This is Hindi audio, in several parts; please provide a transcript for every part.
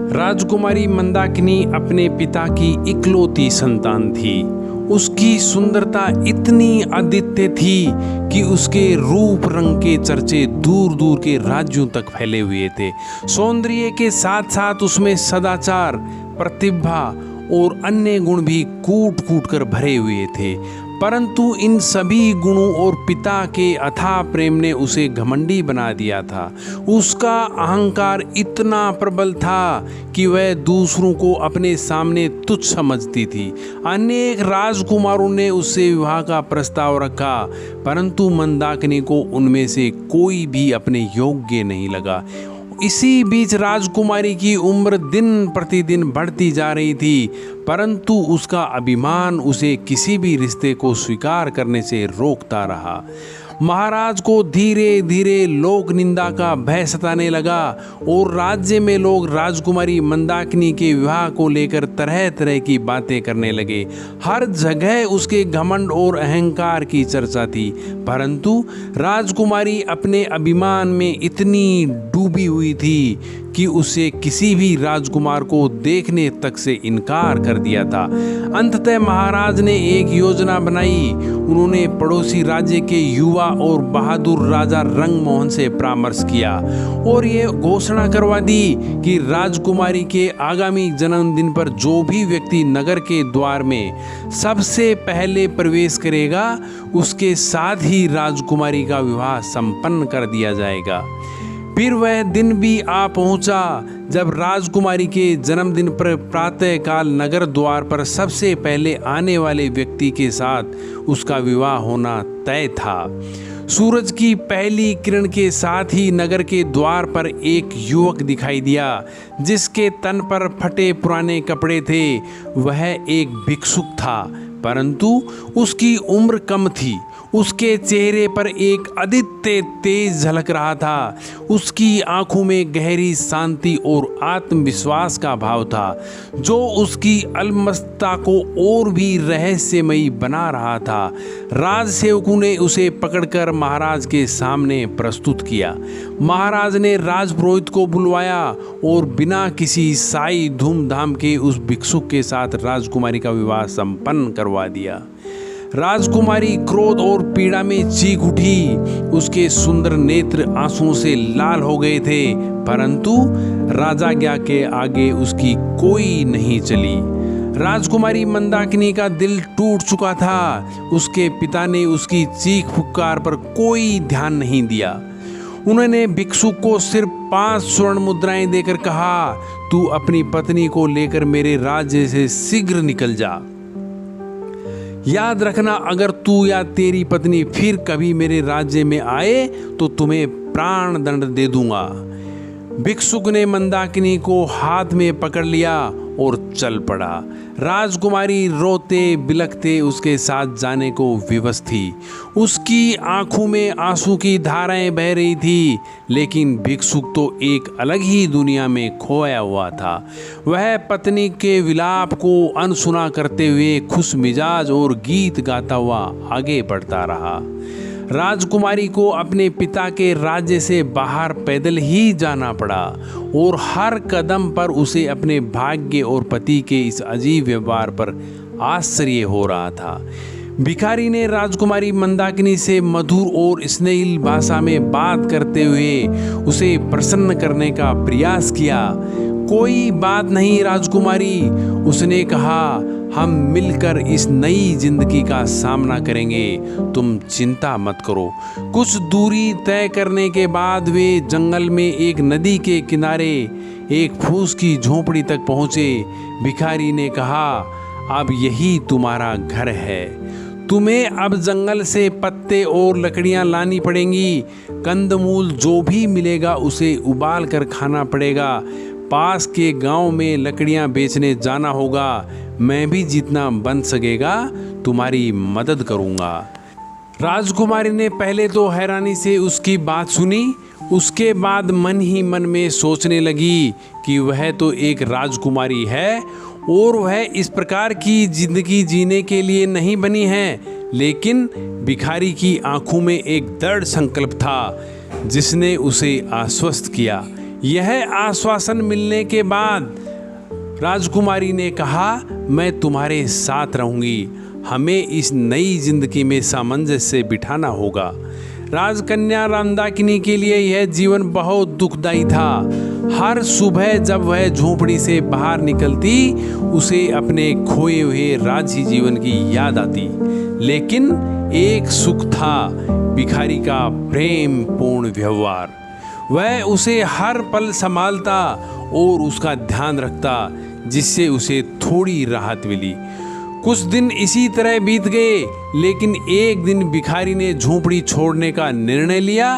राजकुमारी मंदाकिनी अपने पिता की इकलौती संतान थी। उसकी सुंदरता इतनी अद्वितीय थी कि उसके रूप रंग के चर्चे दूर दूर के राज्यों तक फैले हुए थे। सौंदर्य के साथ साथ उसमें सदाचार, प्रतिभा और अन्य गुण भी कूट कूट कर भरे हुए थे। परंतु इन सभी गुणों और पिता के अथाह प्रेम ने उसे घमंडी बना दिया था। उसका अहंकार इतना प्रबल था कि वह दूसरों को अपने सामने तुच्छ समझती थी। अनेक राजकुमारों ने उससे विवाह का प्रस्ताव रखा, परंतु मंदाकिनी को उनमें से कोई भी अपने योग्य नहीं लगा। इसी बीच राजकुमारी की उम्र दिन प्रतिदिन बढ़ती जा रही थी, परंतु उसका अभिमान उसे किसी भी रिश्ते को स्वीकार करने से रोकता रहा। महाराज को धीरे धीरे लोक निंदा का भय सताने लगा और राज्य में लोग राजकुमारी मंदाकिनी के विवाह को लेकर तरह तरह की बातें करने लगे। हर जगह उसके घमंड और अहंकार की चर्चा थी, परंतु राजकुमारी अपने अभिमान में इतनी डूबी हुई थी कि उसे किसी भी राजकुमार को देखने तक से इनकार कर दिया था। अंततः महाराज ने एक योजना बनाई। उन्होंने पड़ोसी राज्य के युवा और बहादुर राजा रंगमोहन से परामर्श किया और ये घोषणा करवा दी कि राजकुमारी के आगामी जन्मदिन पर जो भी व्यक्ति नगर के द्वार में सबसे पहले प्रवेश करेगा, उसके साथ ही राजकुमारी का विवाह संपन्न कर दिया जाएगा। फिर वह दिन भी आ पहुंचा जब राजकुमारी के जन्मदिन पर प्रातःकाल नगर द्वार पर सबसे पहले आने वाले व्यक्ति के साथ उसका विवाह होना तय था। सूरज की पहली किरण के साथ ही नगर के द्वार पर एक युवक दिखाई दिया, जिसके तन पर फटे पुराने कपड़े थे। वह एक भिक्षुक था, परंतु उसकी उम्र कम थी। उसके चेहरे पर एक अद्वितीय तेज झलक रहा था। उसकी आंखों में गहरी शांति और आत्मविश्वास का भाव था, जो उसकी अलमस्ता को और भी रहस्यमयी बना रहा था। राजसेवकों ने उसे पकड़कर महाराज के सामने प्रस्तुत किया। महाराज ने राजपुरोहित को बुलवाया और बिना किसी साई धूमधाम के उस भिक्षुक के साथ राजकुमारी का विवाह संपन्न करवा दिया। राजकुमारी क्रोध और पीड़ा में चीख उठी। उसके सुंदर नेत्र आंसुओं से लाल हो गए थे, परंतु राजाज्ञा के आगे उसकी कोई नहीं चली। राजकुमारी मंदाकिनी का दिल टूट चुका था। उसके पिता ने उसकी चीख पुकार पर कोई ध्यान नहीं दिया। उन्होंने भिक्षुक को सिर्फ 5 स्वर्ण मुद्राएं देकर कहा, तू अपनी पत्नी को लेकर मेरे राज्य से शीघ्र निकल जा। याद रखना, अगर तू या तेरी पत्नी फिर कभी मेरे राज्य में आए तो तुम्हें प्राण दंड दे दूंगा। भिक्षुक ने मंदाकिनी को हाथ में पकड़ लिया और चल पड़ा। राजकुमारी रोते बिलखते उसके साथ जाने को विवश थी। उसकी आंखों में आंसू की धाराएं बह रही थी, लेकिन भिक्षुक तो एक अलग ही दुनिया में खोया हुआ था। वह पत्नी के विलाप को अनसुना करते हुए खुश मिजाज और गीत गाता हुआ आगे बढ़ता रहा। राजकुमारी को अपने पिता के राज्य से बाहर पैदल ही जाना पड़ा और हर कदम पर उसे अपने भाग्य और पति के इस अजीब व्यवहार पर आश्चर्य हो रहा था। भिखारी ने राजकुमारी मंदाकिनी से मधुर और स्नेहिल भाषा में बात करते हुए उसे प्रसन्न करने का प्रयास किया। कोई बात नहीं राजकुमारी, उसने कहा, हम मिलकर इस नई जिंदगी का सामना करेंगे, तुम चिंता मत करो। कुछ दूरी तय करने के बाद वे जंगल में एक नदी के किनारे एक फूस की झोपड़ी तक पहुंचे। भिखारी ने कहा, अब यही तुम्हारा घर है। तुम्हें अब जंगल से पत्ते और लकड़ियां लानी पड़ेंगी। कंदमूल जो भी मिलेगा उसे उबाल कर खाना पड़ेगा। पास के गांव में लकड़ियां बेचने जाना होगा। मैं भी जितना बन सकेगा तुम्हारी मदद करूंगा। राजकुमारी ने पहले तो हैरानी से उसकी बात सुनी, उसके बाद मन ही मन में सोचने लगी कि वह तो एक राजकुमारी है और वह इस प्रकार की जिंदगी जीने के लिए नहीं बनी है। लेकिन भिखारी की आंखों में एक दृढ़ संकल्प था, जिसने उसे आश्वस्त किया। यह आश्वासन मिलने के बाद राजकुमारी ने कहा, मैं तुम्हारे साथ रहूंगी, हमें इस नई जिंदगी में सामंजस्य से बिठाना होगा। राजकन्या मंदाकिनी के लिए यह जीवन बहुत दुखदायी था। हर सुबह जब वह झोपड़ी से बाहर निकलती, उसे अपने खोए हुए राजसी जीवन की याद आती। लेकिन एक सुख था, भिखारी का प्रेम पूर्ण व्यवहार। वह उसे हर पल संभालता और उसका ध्यान रखता, जिससे उसे थोड़ी राहत मिली। कुछ दिन इसी तरह बीत गए, लेकिन एक दिन भिखारी ने झोपड़ी छोड़ने का निर्णय लिया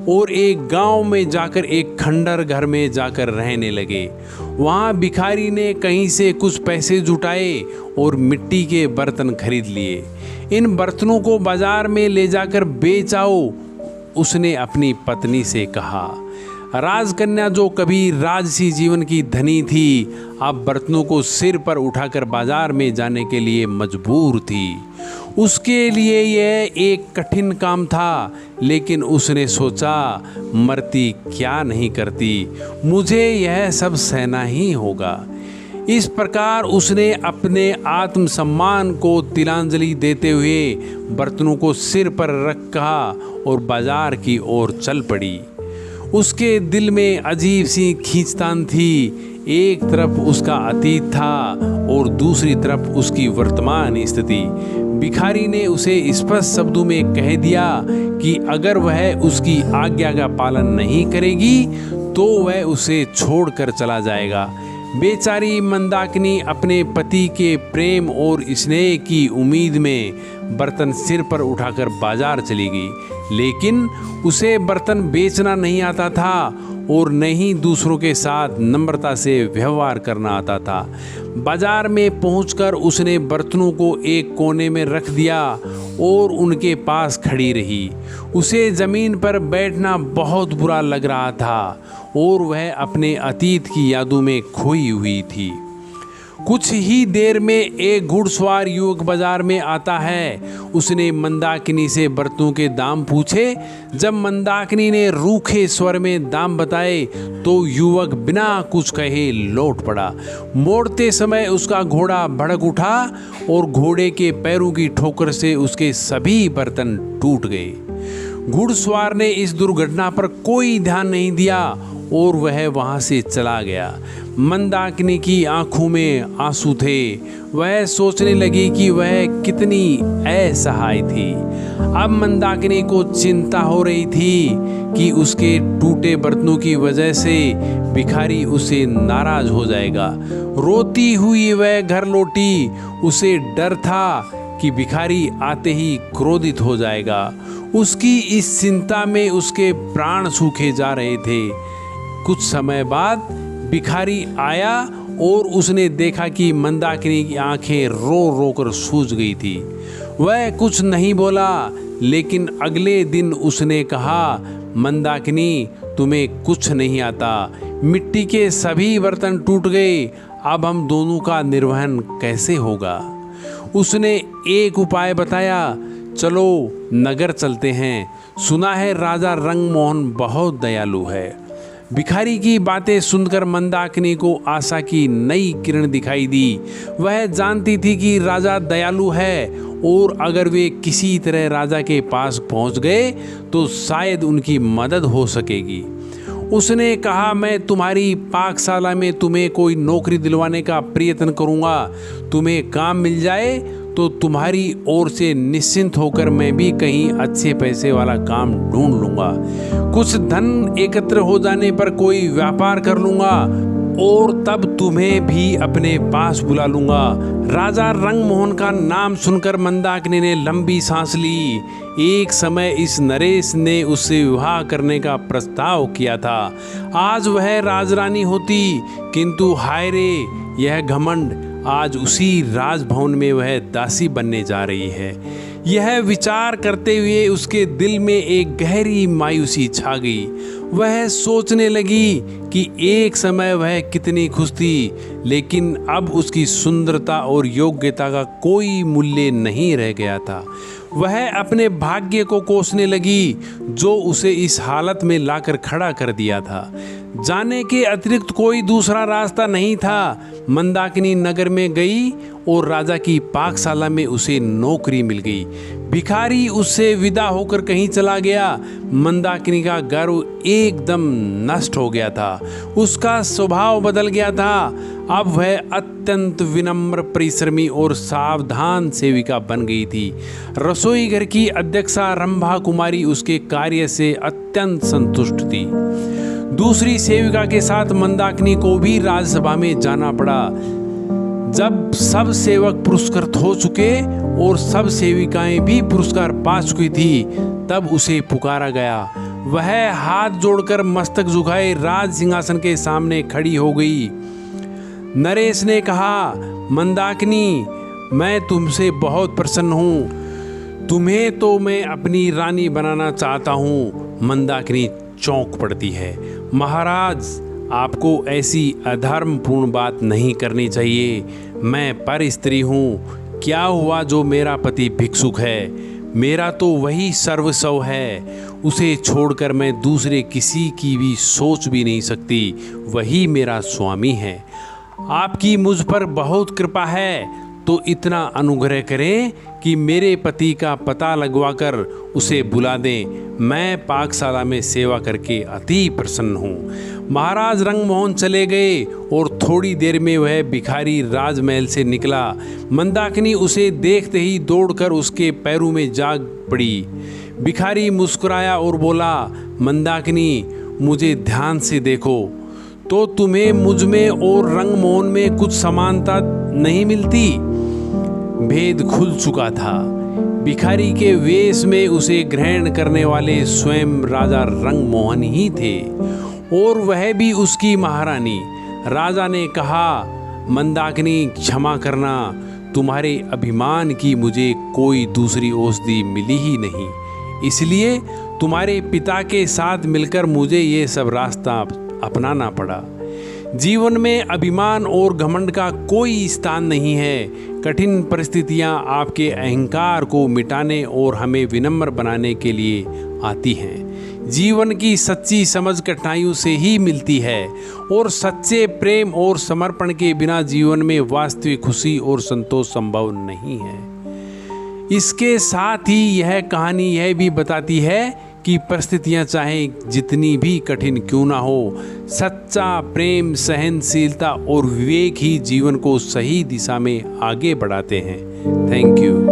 और एक गांव में जाकर एक खंडर घर में जाकर रहने लगे। वहां भिखारी ने कहीं से कुछ पैसे जुटाए और मिट्टी के बर्तन खरीद लिए। इन बर्तनों को बाजार में ले जाकर बेच आओ, उसने अपनी पत्नी से कहा। राजकन्या जो कभी राजसी जीवन की धनी थी, अब बर्तनों को सिर पर उठाकर बाजार में जाने के लिए मजबूर थी। उसके लिए यह एक कठिन काम था, लेकिन उसने सोचा, मरती क्या नहीं करती, मुझे यह सब सहना ही होगा। इस प्रकार उसने अपने आत्मसम्मान को तिलांजलि देते हुए बर्तनों को सिर पर रखा और बाजार की ओर चल पड़ी। उसके दिल में अजीब सी खींचतान थी। एक तरफ उसका अतीत था और दूसरी तरफ उसकी वर्तमान स्थिति। भिखारी ने उसे स्पष्ट शब्दों में कह दिया कि अगर वह उसकी आज्ञा का पालन नहीं करेगी तो वह उसे छोड़कर चला जाएगा। बेचारी मंदाकिनी अपने पति के प्रेम और स्नेह की उम्मीद में बर्तन सिर पर उठाकर बाजार चली गई, लेकिन उसे बर्तन बेचना नहीं आता था और न ही दूसरों के साथ नम्रता से व्यवहार करना आता था। बाजार में पहुंचकर उसने बर्तनों को एक कोने में रख दिया और उनके पास खड़ी रही। उसे ज़मीन पर बैठना बहुत बुरा लग रहा था और वह अपने अतीत की यादों में खोई हुई थी। कुछ ही देर में एक घुड़सवार युवक बाजार में आता है। उसने मंदाकिनी से बर्तनों के दाम पूछे। जब मंदाकिनी ने रूखे स्वर में दाम बताए तो युवक बिना कुछ कहे लौट पड़ा। मोड़ते समय उसका घोड़ा भड़क उठा और घोड़े के पैरों की ठोकर से उसके सभी बर्तन टूट गए। घुड़सवार ने इस दुर्घटना पर कोई ध्यान नहीं दिया और वह वहां से चला गया। मंदाकिनी की आंखों में आंसू थे। वह सोचने लगी कि वह कितनी असहाय थी। अब मंदाकिनी को चिंता हो रही थी कि उसके टूटे बर्तनों की वजह से भिखारी उससे नाराज हो जाएगा। रोती हुई वह घर लौटी। उसे डर था कि भिखारी आते ही क्रोधित हो जाएगा। उसकी इस चिंता में उसके प्राण सूखे जा रहे थे। कुछ समय बाद भिखारी आया और उसने देखा कि मंदाकिनी की आंखें रो रो कर सूज गई थी। वह कुछ नहीं बोला, लेकिन अगले दिन उसने कहा, मंदाकिनी तुम्हें कुछ नहीं आता, मिट्टी के सभी बर्तन टूट गए, अब हम दोनों का निर्वहन कैसे होगा। उसने एक उपाय बताया, चलो नगर चलते हैं, सुना है राजा रंगमोहन बहुत दयालु है। भिखारी की बातें सुनकर मंदाकिनी को आशा की नई किरण दिखाई दी। वह जानती थी कि राजा दयालु है और अगर वे किसी तरह राजा के पास पहुंच गए तो शायद उनकी मदद हो सकेगी। उसने कहा, मैं तुम्हारी पाकशाला में तुम्हें कोई नौकरी दिलवाने का प्रयत्न करूंगा। तुम्हें काम मिल जाए तो तुम्हारी ओर से निश्चिंत होकर मैं भी कहीं अच्छे पैसे वाला काम ढूंढ लूंगा। कुछ धन एकत्र हो जाने पर कोई व्यापार कर लूंगा और तब तुम्हें भी अपने पास बुला लूंगा। राजा रंगमोहन का नाम सुनकर मंदाकिनी ने लंबी सांस ली। एक समय इस नरेश ने उससे विवाह करने का प्रस्ताव किया था। आज वह राजरानी होती, किंतु हाय रे यह घमंड, आज उसी राजभवन में वह दासी बनने जा रही है। यह विचार करते हुए उसके दिल में एक गहरी मायूसी छा गई। वह सोचने लगी कि एक समय वह कितनी खुश थी, लेकिन अब उसकी सुंदरता और योग्यता का कोई मूल्य नहीं रह गया था। वह अपने भाग्य को कोसने लगी जो उसे इस हालत में लाकर खड़ा कर दिया था। जाने के अतिरिक्त कोई दूसरा रास्ता नहीं था। मंदाकिनी नगर में गई और राजा की पाकशाला में उसे नौकरी मिल गई। भिखारी उससे विदा होकर कहीं चला गया। मंदाकिनी का गर्व एकदम नष्ट हो गया था। उसका स्वभाव बदल गया था। अब वह अत्यंत विनम्र, परिश्रमी और सावधान सेविका बन गई थी। रसोई घर की अध्यक्षा रंभा कुमारी उसके कार्य से अत्यंत संतुष्ट थी। दूसरी सेविका के साथ मंदाकिनी को भी राज्यसभा में जाना पड़ा। जब सब सेवक पुरस्कृत हो चुके और सब सेविकाएं भी पुरस्कार पा चुकी थी, तब उसे पुकारा गया। वह हाथ जोड़कर मस्तक झुकाए राज सिंहासन के सामने खड़ी हो गई। नरेश ने कहा, मंदाकिनी, मैं तुमसे बहुत प्रसन्न हूँ। तुम्हें तो मैं अपनी रानी बनाना चाहता हूँ। मंदाकिनी चौंक पड़ती है। महाराज, आपको ऐसी अधर्मपूर्ण बात नहीं करनी चाहिए। मैं पर स्त्री हूँ। क्या हुआ जो मेरा पति भिक्षुक है? मेरा तो वही सर्वस्व है। उसे छोड़कर मैं दूसरे किसी की भी सोच भी नहीं सकती। वही मेरा स्वामी है। आपकी मुझ पर बहुत कृपा है, तो इतना अनुग्रह करें कि मेरे पति का पता लगवाकर उसे बुला दें। मैं पाकशाला में सेवा करके अति प्रसन्न हूँ। महाराज रंगमोहन चले गए और थोड़ी देर में वह भिखारी राजमहल से निकला। मंदाकिनी उसे देखते ही दौड़कर उसके पैरों में जा पड़ी। भिखारी मुस्कुराया और बोला, मंदाकिनी, मुझे ध्यान से देखो तो तुम्हें मुझ में और रंगमोहन में कुछ समानता नहीं मिलती? भेद खुल चुका था। भिखारी के वेश में उसे ग्रहण करने वाले स्वयं राजा रंगमोहन ही थे, और वह भी उसकी महारानी। राजा ने कहा, मंदाकिनी, क्षमा करना, तुम्हारे अभिमान की मुझे कोई दूसरी औषधि मिली ही नहीं, इसलिए तुम्हारे पिता के साथ मिलकर मुझे ये सब रास्ता अपनाना पड़ा। जीवन में अभिमान और घमंड का कोई स्थान नहीं है। कठिन परिस्थितियां आपके अहंकार को मिटाने और हमें विनम्र बनाने के लिए आती हैं। जीवन की सच्ची समझ कठिनाइयों से ही मिलती है, और सच्चे प्रेम और समर्पण के बिना जीवन में वास्तविक खुशी और संतोष संभव नहीं है। इसके साथ ही यह कहानी यह भी बताती है कि परिस्थितियां चाहे जितनी भी कठिन क्यों ना हो, सच्चा प्रेम, सहनशीलता और विवेक ही जीवन को सही दिशा में आगे बढ़ाते हैं। Thank you.